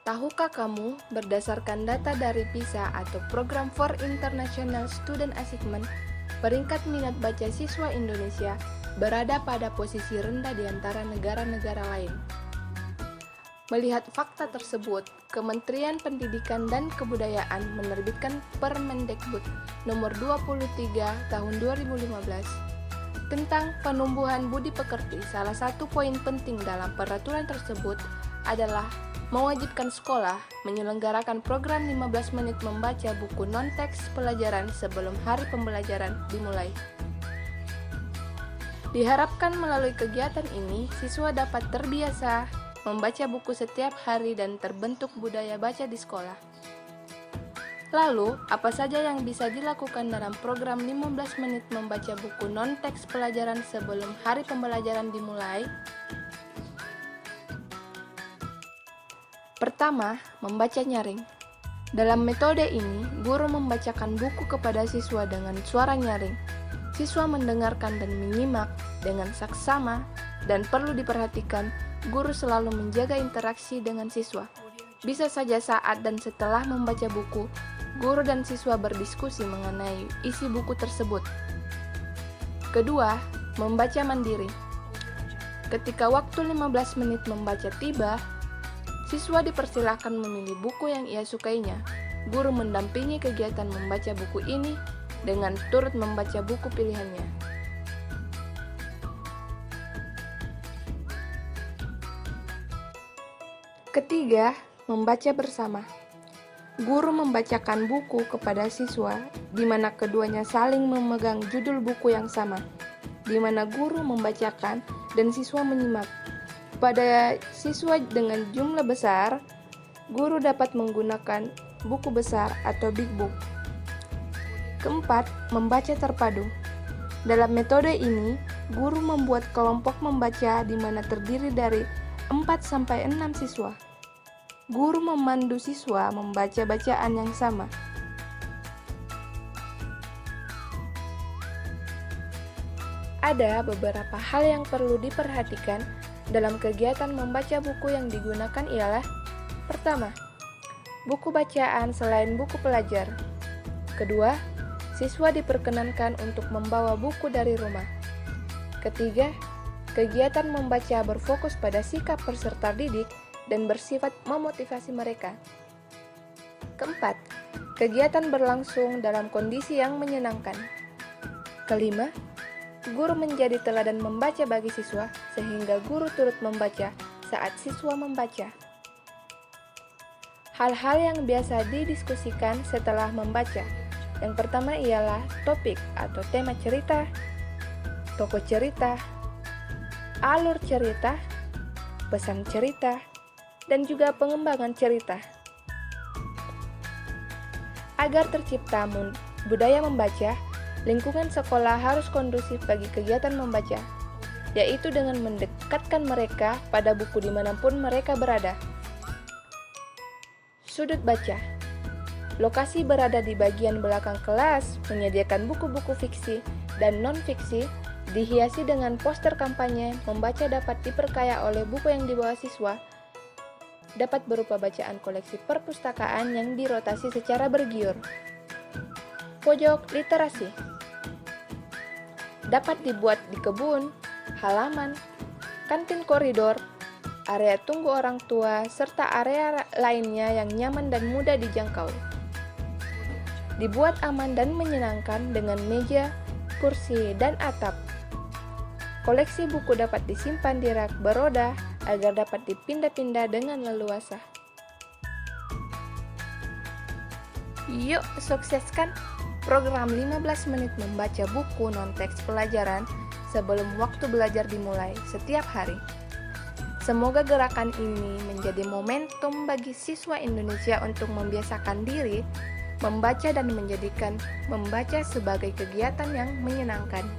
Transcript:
Tahukah kamu, berdasarkan data dari PISA atau Program for International Student Achievement, peringkat minat baca siswa Indonesia berada pada posisi rendah di antara negara-negara lain. Melihat fakta tersebut, Kementerian Pendidikan dan Kebudayaan menerbitkan Permendikbud Nomor 23 Tahun 2015 tentang penumbuhan budi pekerti. Salah satu poin penting dalam peraturan tersebut adalah mewajibkan sekolah menyelenggarakan program 15 menit membaca buku non-teks pelajaran sebelum hari pembelajaran dimulai. Diharapkan melalui kegiatan ini, siswa dapat terbiasa membaca buku setiap hari dan terbentuk budaya baca di sekolah. Lalu, apa saja yang bisa dilakukan dalam program 15 menit membaca buku non-teks pelajaran sebelum hari pembelajaran dimulai? Pertama, membaca nyaring. Dalam metode ini, guru membacakan buku kepada siswa dengan suara nyaring. Siswa mendengarkan dan menyimak dengan saksama, dan perlu diperhatikan, guru selalu menjaga interaksi dengan siswa. Bisa saja saat dan setelah membaca buku, guru dan siswa berdiskusi mengenai isi buku tersebut. Kedua, membaca mandiri. Ketika waktu 15 menit membaca tiba, siswa dipersilahkan memilih buku yang ia sukainya. Guru mendampingi kegiatan membaca buku ini dengan turut membaca buku pilihannya. Ketiga, membaca bersama. Guru membacakan buku kepada siswa, di mana keduanya saling memegang judul buku yang sama, di mana guru membacakan dan siswa menyimak. Pada siswa dengan jumlah besar, guru dapat menggunakan buku besar atau big book. Keempat, membaca terpadu. Dalam metode ini, guru membuat kelompok membaca di mana terdiri dari 4-6 siswa. Guru memandu siswa membaca bacaan yang sama. Ada beberapa hal yang perlu diperhatikan dalam kegiatan membaca buku yang digunakan ialah: pertama, buku bacaan selain buku pelajar. Kedua, siswa diperkenankan untuk membawa buku dari rumah. Ketiga, kegiatan membaca berfokus pada sikap peserta didik dan bersifat memotivasi mereka. Keempat, kegiatan berlangsung dalam kondisi yang menyenangkan. Kelima, guru menjadi teladan membaca bagi siswa, sehingga guru turut membaca saat siswa membaca. Hal-hal yang biasa didiskusikan setelah membaca. Yang pertama ialah topik atau tema cerita, tokoh cerita, alur cerita, pesan cerita, dan juga pengembangan cerita. Agar tercipta budaya membaca, lingkungan sekolah harus kondusif bagi kegiatan membaca, yaitu dengan mendekatkan mereka pada buku dimanapun mereka berada. Sudut baca. Lokasi berada di bagian belakang kelas, menyediakan buku-buku fiksi dan non-fiksi, dihiasi dengan poster kampanye. Membaca dapat diperkaya oleh buku yang dibawa siswa, dapat berupa bacaan koleksi perpustakaan yang dirotasi secara bergiur. Pojok literasi dapat dibuat di kebun, halaman, kantin koridor, area tunggu orang tua, serta area lainnya yang nyaman dan mudah dijangkau. Dibuat aman dan menyenangkan dengan meja, kursi, dan atap. Koleksi buku dapat disimpan di rak beroda agar dapat dipindah-pindah dengan leluasa. Yuk, sukseskan program 15 menit membaca buku non-teks pelajaran sebelum waktu belajar dimulai setiap hari. Semoga gerakan ini menjadi momentum bagi siswa Indonesia untuk membiasakan diri membaca dan menjadikan membaca sebagai kegiatan yang menyenangkan.